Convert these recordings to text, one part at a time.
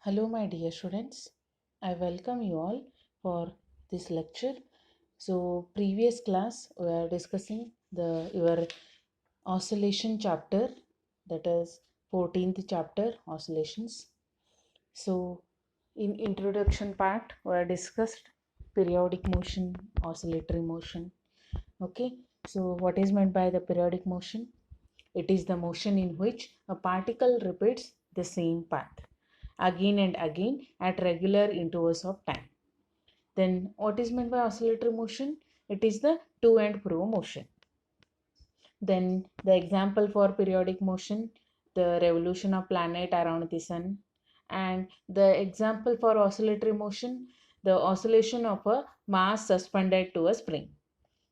Hello, my dear students. I welcome you all for this lecture. So, previous class we are discussing the your oscillation chapter, that is 14th chapter, oscillations. So, in introduction part we are discussed periodic motion, oscillatory motion. Okay. So, what is meant by the periodic motion? It is the motion in which a particle repeats the same path again and again at regular intervals of time. Then what is meant by oscillatory motion? It is the to and fro motion. Then the example for periodic motion, the revolution of planet around the sun. And the example for oscillatory motion, the oscillation of a mass suspended to a spring,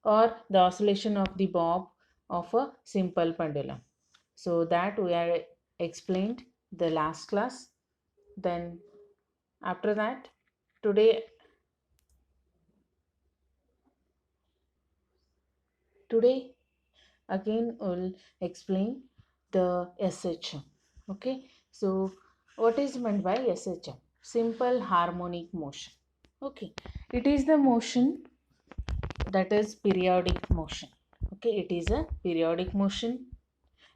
or the oscillation of the bob of a simple pendulum. So that we are explained the last class. Then after that, today again we'll explain the SHM. Okay, so what is meant by SHM? Simple harmonic motion. Okay, it is the motion that is periodic motion. Okay, it is a periodic motion.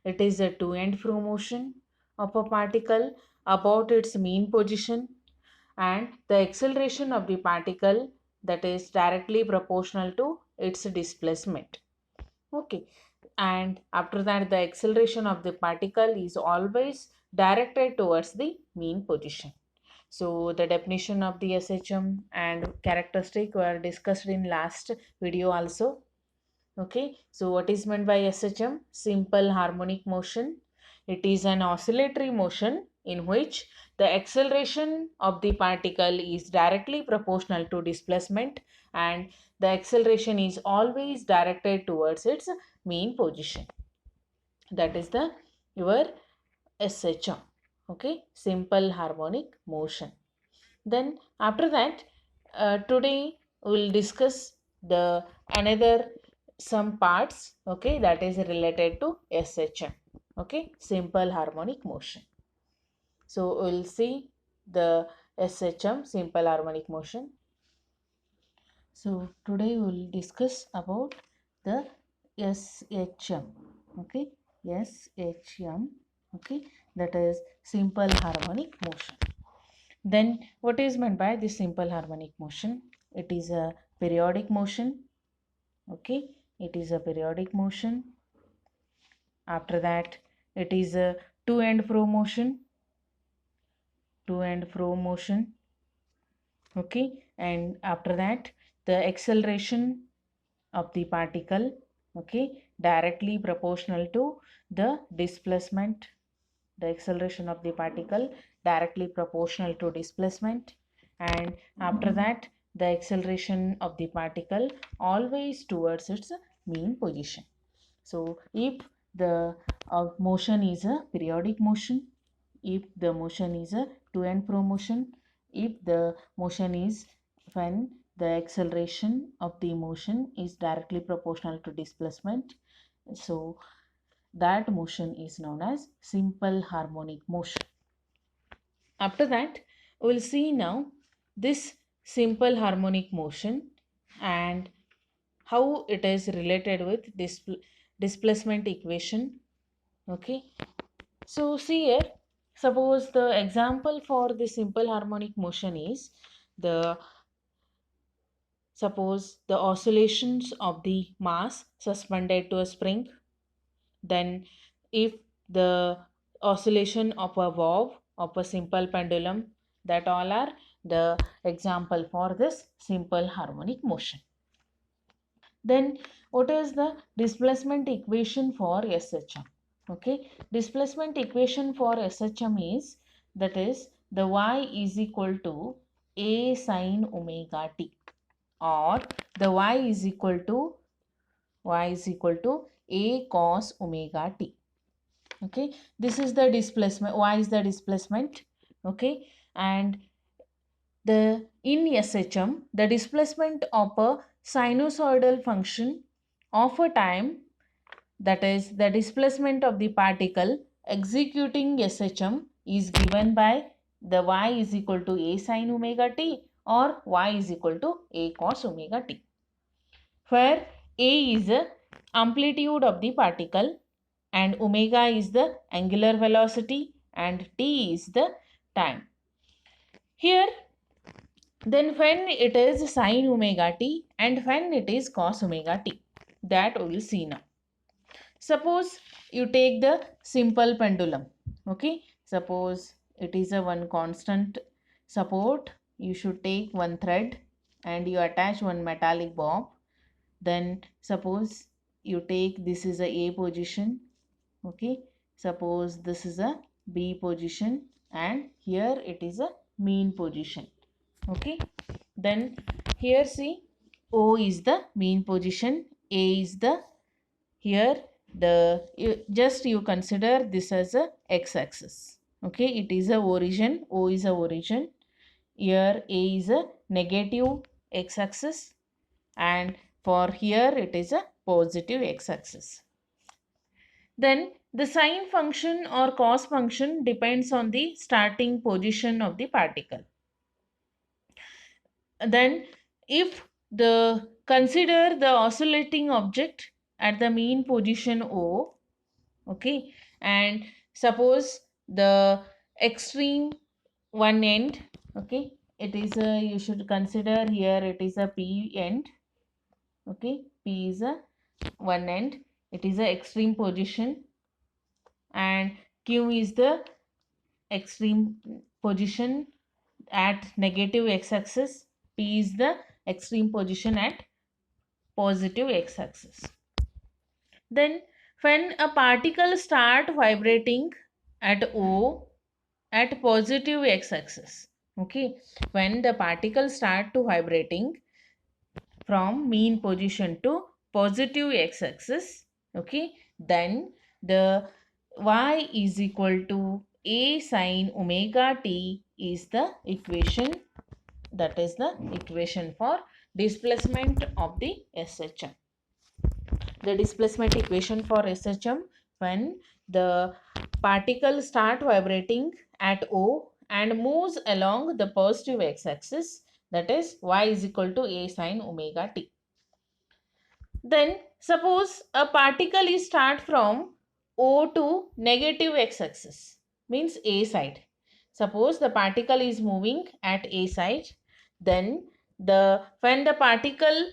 It is a to and fro motion of a particle about its mean position, and the acceleration of the particle that is directly proportional to its displacement. Okay, and after that the acceleration of the particle is always directed towards the mean position. So the definition of the SHM and characteristic were discussed in last video also. Okay, so what is meant by SHM? Simple harmonic motion. It is an oscillatory motion in which the acceleration of the particle is directly proportional to displacement, and the acceleration is always directed towards its mean position. That is the your SHM. Okay, simple harmonic motion. Then after that, today we will discuss the another some parts, okay, that is related to SHM. Okay, simple harmonic motion. So we will see the SHM, simple harmonic motion. So today we will discuss about the SHM. Okay, SHM. Okay, that is simple harmonic motion. Then what is meant by this simple harmonic motion? It is a periodic motion. Okay, it is a periodic motion. After that, it is a to and fro motion. To and fro motion. Okay, and after that, the acceleration of the particle, okay, directly proportional to the displacement. The acceleration of the particle directly proportional to displacement, and after that the acceleration of the particle always towards its mean position. So if the motion is a periodic motion, if the motion is a to and fro motion, if the motion is when the acceleration of the motion is directly proportional to displacement, so that motion is known as simple harmonic motion. After that, we'll see now this simple harmonic motion and how it is related with displacement equation. Okay, so see here, suppose the example for the simple harmonic motion is the suppose the oscillations of the mass suspended to a spring. Then if the oscillation of a valve of a simple pendulum, that all are the example for this simple harmonic motion. Then what is the displacement equation for SHM? Okay, displacement equation for SHM is, that is, the y is equal to a sine omega t, or the y is equal to a cos omega t. Okay, this is the displacement, y is the displacement. Okay, and the in SHM, the displacement of a sinusoidal function of a time, that is the displacement of the particle executing SHM, is given by the y is equal to a sin omega t or y is equal to a cos omega t, where a is the amplitude of the particle and omega is the angular velocity and t is the time. Here, then when it is sin omega t and when it is cos omega t, that we will see now. Suppose you take the simple pendulum. Okay, suppose it is a one constant support. You should take one thread and you attach one metallic bob. Then suppose you take, this is a position. Okay, suppose this is a B position and here it is a mean position. Okay, then here see, O is the mean position, A is the, here the, just you consider this as a x-axis. Okay, it is a origin, O is a origin, here A is a negative x-axis and for here it is a positive x-axis. Then the sine function or cos function depends on the starting position of the particle. Then if the consider the oscillating object at the mean position O, okay, and suppose the extreme one end, okay, it is a, you should consider here it is a P end, okay, P is a one end, it is a extreme position and Q is the extreme position at negative x-axis, P is the extreme position at positive x-axis. Then when a particle start vibrating at O at positive x-axis, okay, when the particle start to vibrating from mean position to positive x-axis, okay, then the y is equal to a sin omega t is the equation, that is the equation for displacement of the SHM. The displacement equation for SHM, when the particle start vibrating at O and moves along the positive x-axis, that is y is equal to a sin omega t. Then suppose a particle is start from O to negative x-axis, means A side. Suppose the particle is moving at A side, then when the particle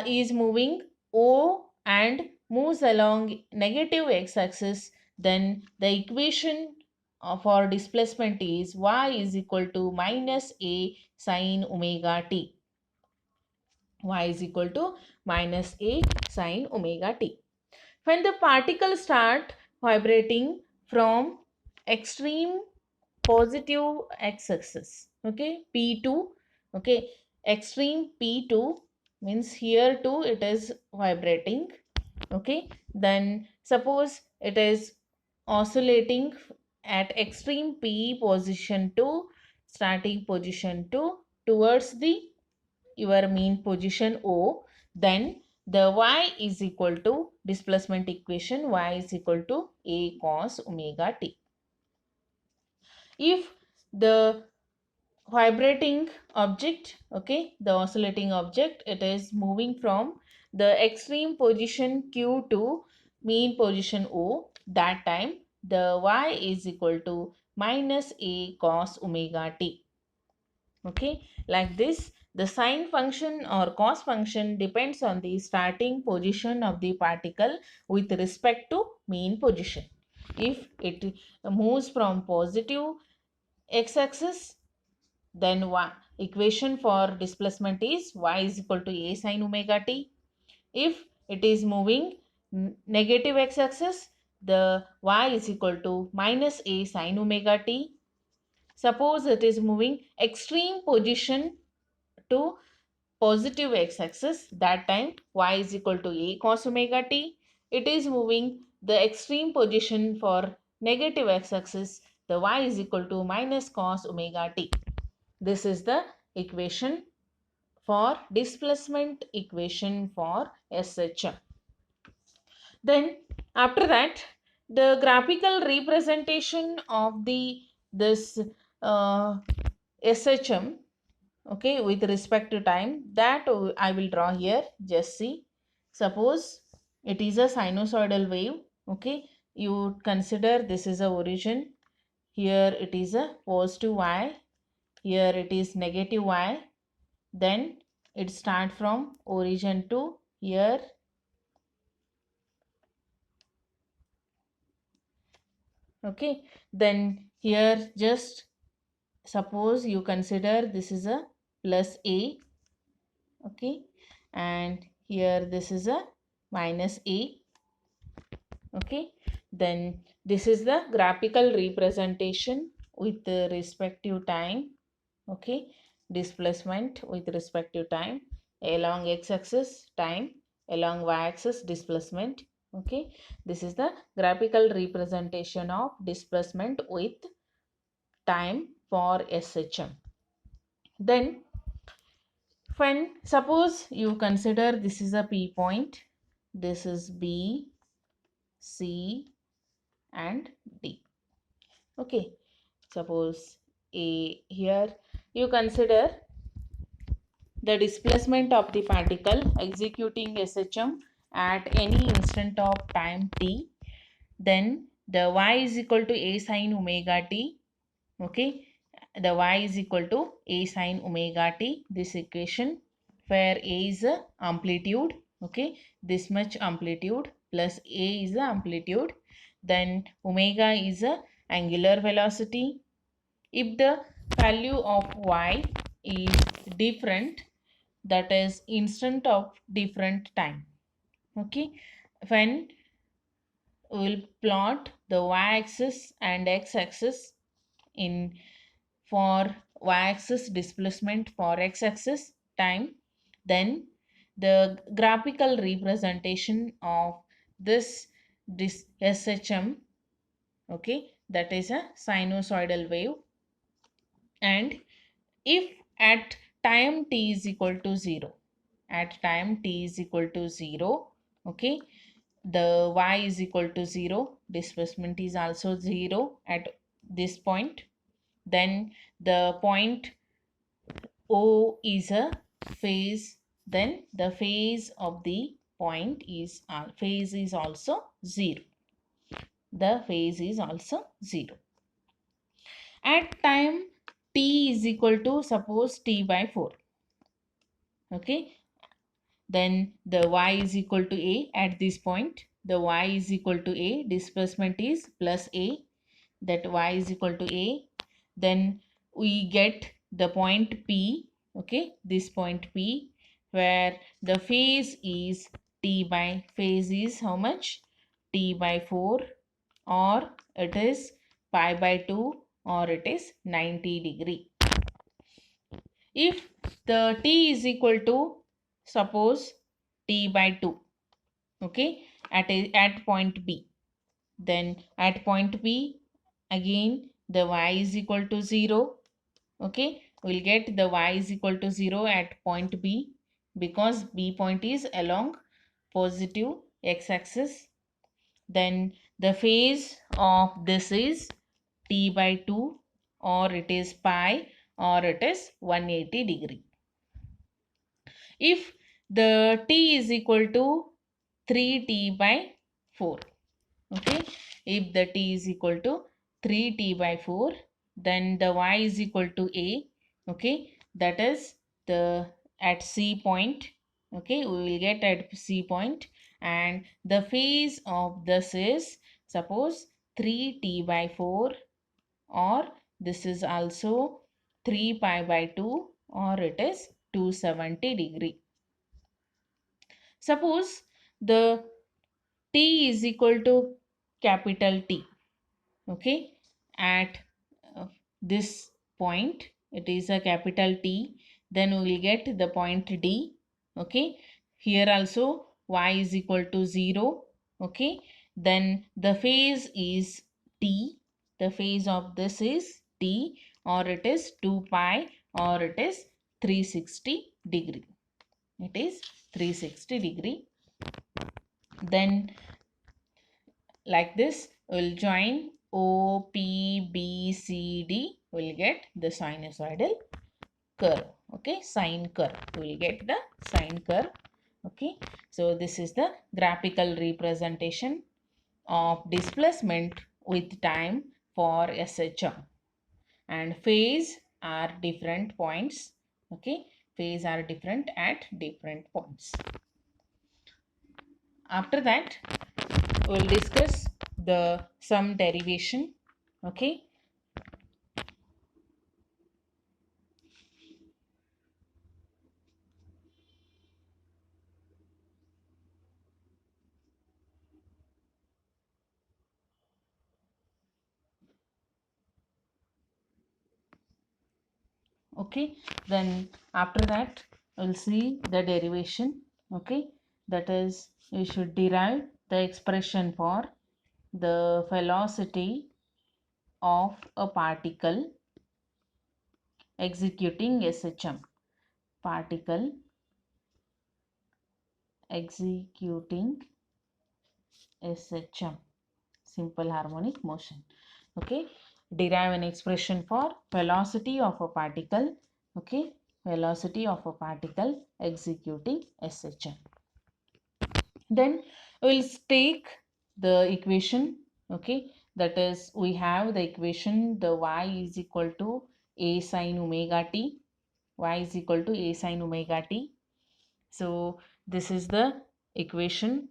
is moving O and moves along negative x-axis, then the equation for displacement is y is equal to minus a sin omega t. Y is equal to minus a sin omega t. When the particle start vibrating from extreme positive x-axis, okay, P2, okay, extreme P2 means here too it is vibrating, okay, then suppose it is oscillating at extreme P position to starting position to towards the your mean position O, then the y is equal to displacement equation, y is equal to a cos omega t. If the vibrating object, okay, the oscillating object, it is moving from the extreme position Q to mean position O, that time the y is equal to minus a cos omega t. Okay, like this, the sine function or cos function depends on the starting position of the particle with respect to mean position. If it moves from positive x-axis, then equation for displacement is y is equal to a sin omega t. If it is moving negative x-axis, the y is equal to minus a sin omega t. Suppose it is moving extreme position to positive x-axis, that time y is equal to a cos omega t. It is moving the extreme position for negative x-axis, the y is equal to minus cos omega t. This is the equation for displacement equation for SHM. Then after that, the graphical representation of the this SHM, okay, with respect to time, that I will draw here. Just see, suppose it is a sinusoidal wave, okay, you consider this is a origin, here it is a positive y, here it is negative y, then it start from origin to here, okay, then here just suppose you consider this is a plus a, okay, and here this is a minus a, okay, then this is the graphical representation with the respective time, okay, displacement with respective time, along x-axis time, along y-axis displacement, okay, this is the graphical representation of displacement with time for SHM. Then when suppose you consider this is a P point, this is B, C and D, okay, suppose A, here you consider the displacement of the particle executing SHM at any instant of time t, then the y is equal to a sine omega t, okay, the y is equal to a sine omega t, this equation where a is the amplitude, okay, this much amplitude plus a is the amplitude, then omega is the angular velocity. If the value of y is different, that is instant of different time, okay, when we will plot the y-axis and x-axis in for y-axis displacement, for x-axis time, then the graphical representation of this SHM, okay, that is a sinusoidal wave, and if at time t is equal to 0, at time t is equal to 0, okay, the y is equal to 0, displacement is also 0 at this point, then the point O is a phase, then the phase of the point is phase is also 0, the phase is also 0. At time t is equal to suppose t by 4, okay, then the y is equal to a at this point, the y is equal to a, displacement is plus a, that y is equal to a, then we get the point p, okay, this point p, where the phase is t by, phase is how much, t by 4, or it is pi by 2, or it is 90 degree. If the t is equal to suppose t by 2, okay, at point B, then at point B again the y is equal to 0, okay, we'll get the y is equal to 0 at point B because B point is along positive x-axis, then the phase of this is t by 2, or it is pi, or it is 180 degree. If the t is equal to 3t by 4, okay, if the t is equal to 3t by 4, then the y is equal to a, okay, that is the at C point, okay, we will get at C point, and the phase of this is suppose 3t by 4, or this is also 3 pi by 2, or it is 270 degree. Suppose the t is equal to capital T, okay, at this point it is a capital T, then we will get the point D, okay, here also y is equal to 0, okay, then the phase is T, the phase of this is T, or it is 2 pi, or it is 360 degree, it is 360 degree. Then like this we'll join OPBCD will get the sinusoidal curve. Okay, sine curve. We will get the sine curve. Okay, so this is the graphical representation of displacement with time for SHM. And phase are different points. Okay, phase are different at different points. After that, we will discuss the sum derivation. Okay, okay, then after that we'll see the derivation. Okay, that is, you should derive the expression for the velocity of a particle executing SHM. Particle executing SHM, simple harmonic motion. Okay, derive an expression for velocity of a particle. Okay, velocity of a particle executing SHM. Then we'll take the equation. Okay, that is, we have the equation, the y is equal to a sine omega t. Y is equal to a sine omega t. So this is the equation.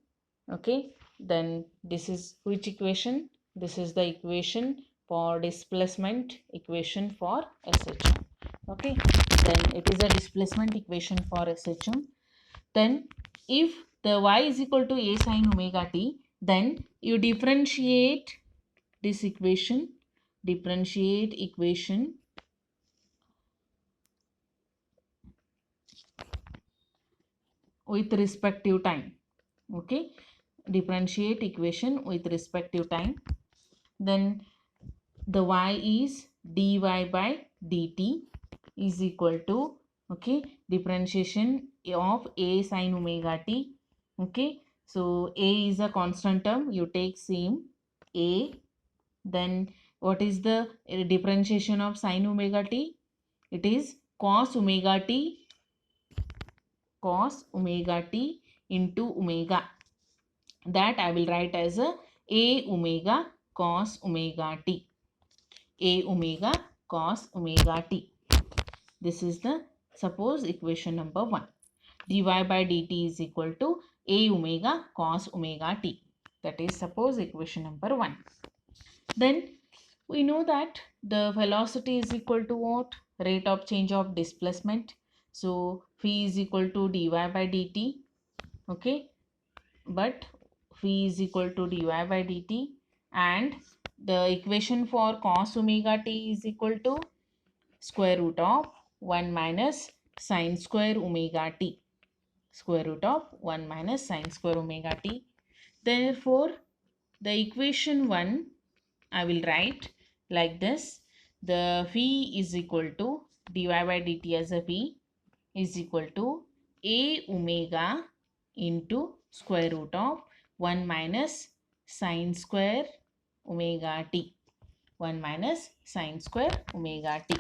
Okay, then this is which equation? This is the equation for displacement equation for SHM. Okay, then it is a displacement equation for SHM. Then if the y is equal to a sine omega t, then you differentiate this equation, differentiate equation with respective time. Okay, differentiate equation with respective time. Then the y is dy by dt is equal to, okay, differentiation of a sine omega t. Okay, so a is a constant term, you take same a. Then what is the differentiation of sine omega t? It is cos omega t, cos omega t into omega. That I will write as a omega cos omega t. A omega cos omega t. This is the, suppose, equation number 1. dy by dt is equal to a omega cos omega t. That is, suppose, equation number 1. Then we know that the velocity is equal to what? Rate of change of displacement. So phi is equal to dy by dt. Okay, but phi is equal to dy by dt, and the equation for cos omega t is equal to square root of 1 minus sine square omega t. Square root of 1 minus sine square omega t. Therefore, the equation 1 I will write like this. The phi is equal to dy by dt as a phi is equal to a omega into square root of 1 minus sine square omega t. 1 minus sine square omega t.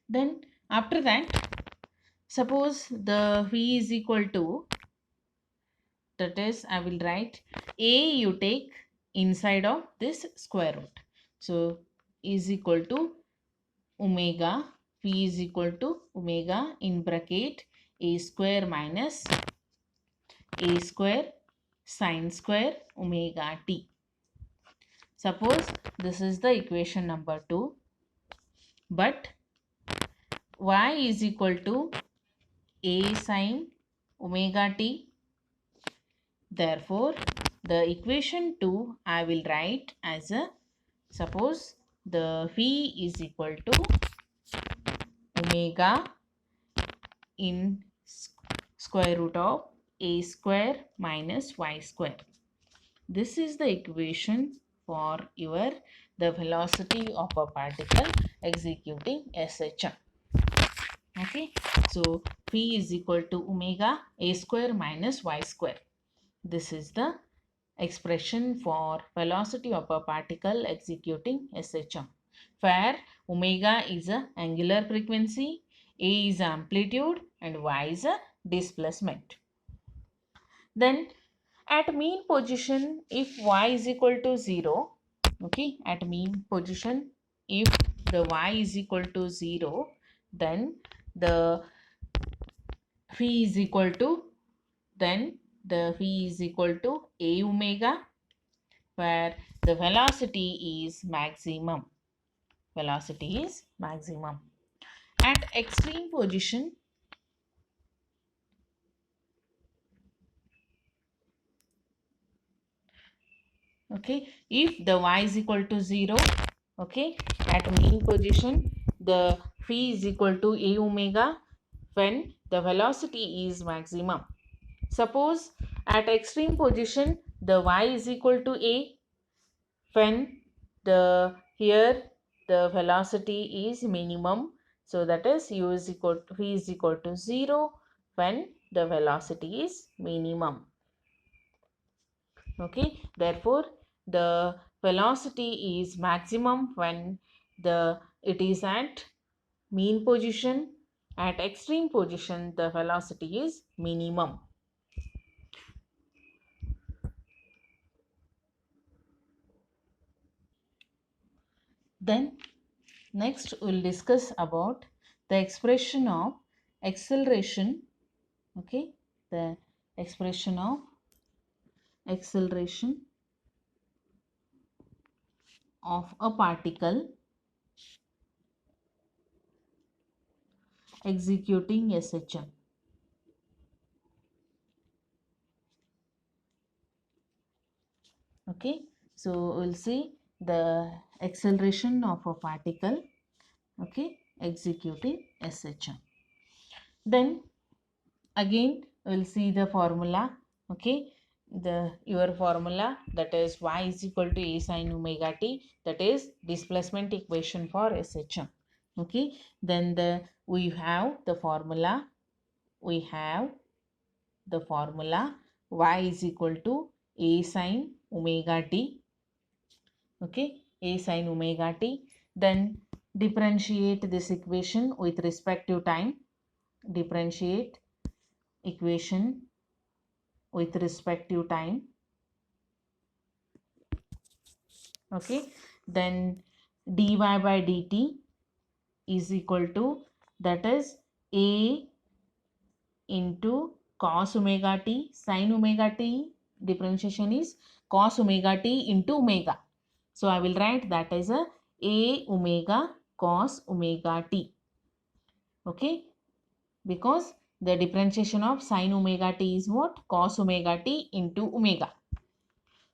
Then after that, suppose the phi is equal to, that is, I will write a, you take inside of this square root. So is equal to omega, phi is equal to omega in bracket a square minus a square sine square omega t. Suppose this is the equation number 2, but y is equal to a sine omega t. Therefore, the equation 2 I will write as a, suppose the phi is equal to omega in square root of a square minus y square. This is the equation for your the velocity of a particle executing SHM. Okay, so phi is equal to omega a square minus y square. This is the expression for velocity of a particle executing SHM, where omega is a angular frequency, a is amplitude, and y is a displacement. Then at mean position, if y is equal to 0, okay, at mean position, if the y is equal to 0, then the phi is equal to, then the phi is equal to a omega, where the velocity is maximum. Velocity is maximum. At extreme position, okay, if the y is equal to 0, okay, at mean position, the phi is equal to a omega when the velocity is maximum. Suppose at extreme position, the y is equal to a when the here the velocity is minimum. So that is u is equal to v is equal to 0 when the velocity is minimum. Okay, therefore the velocity is maximum when it is at mean position. At extreme position, the velocity is minimum. Then next we'll discuss about the expression of acceleration. Okay, the expression of acceleration of a particle executing SHM. Okay, so we'll see the acceleration of a particle, okay, executing SHM. Then again we'll see the formula, okay, your formula, that is y is equal to a sin omega t, that is displacement equation for SHM. Okay, then we have the formula y is equal to a sin omega t, okay, a sin omega t. Then differentiate this equation with respect to time. Differentiate equation with respect to time. Okay, then dy by dt is equal to, that is a into cos omega t. Sin omega t differentiation is cos omega t into omega. So I will write that as a omega cos omega t. Okay, because the differentiation of sin omega t is what? Cos omega t into omega.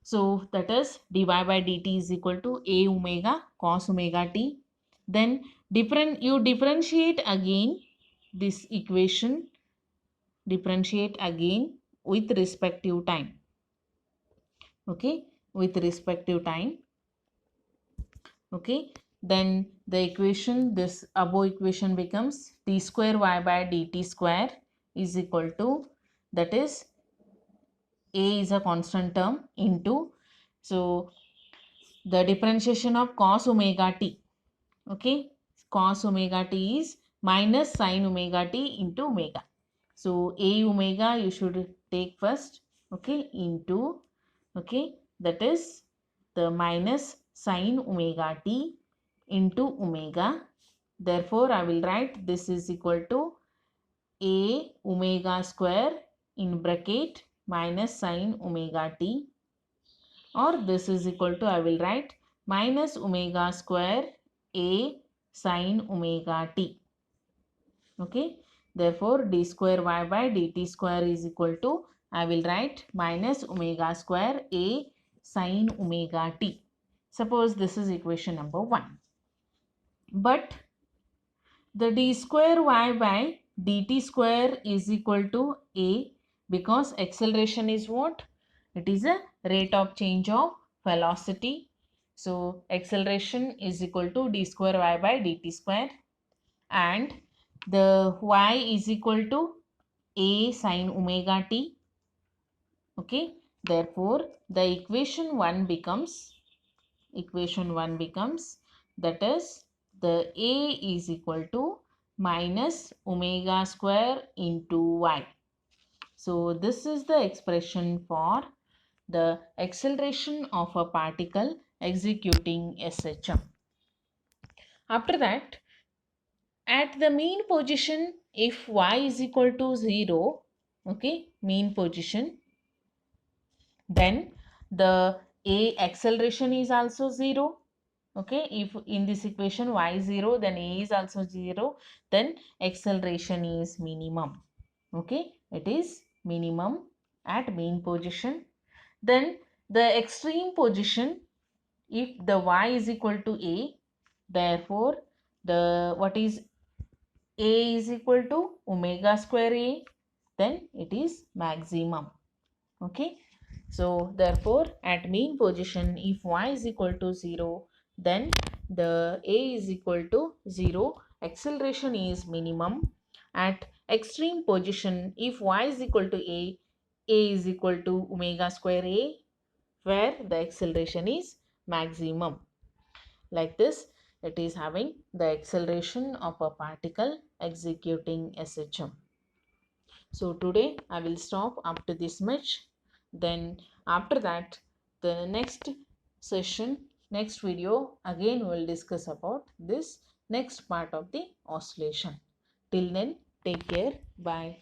So that is dy by dt is equal to a omega cos omega t. Then you differentiate again this equation, differentiate again with respective time. Okay, with respective time. Okay, then the equation, this above equation becomes t square y by dt square is equal to, that is a is a constant term into, so the differentiation of cos omega t, okay, cos omega t is minus sin omega t into omega. So a omega you should take first, okay, into, okay, that is the minus sin omega t into omega. Therefore I will write this is equal to a omega square in bracket minus sin omega t, or this is equal to, I will write minus omega square a sin omega t. Okay, therefore d square y by dt square is equal to, I will write minus omega square a sin omega t. Suppose this is equation number 1. But the d square y by dt square is equal to a, because acceleration is what? It is a rate of change of velocity. So acceleration is equal to d square y by dt square, and the y is equal to a sin omega t. Okay, Therefore, the equation 1 becomes that is the A is equal to minus omega square into y. So this is the expression for the acceleration of a particle executing SHM. After that, at the mean position, if y is equal to 0, okay, mean position, then the A acceleration is also 0. Okay, if in this equation y is 0, then A is also 0, then acceleration is minimum. Okay, it is minimum at mean position. Then the extreme position, if the y is equal to A, therefore the what is A is equal to omega square A, then it is maximum. Okay, so therefore at mean position, if y is equal to 0, then the A is equal to 0, acceleration is minimum. At extreme position, if y is equal to A is equal to omega square A, where the acceleration is maximum. Like this, it is having the acceleration of a particle executing SHM. So today I will stop up to this much. Then after that, the next session, next video, again we will discuss about this next part of the oscillation. Till then, take care. Bye.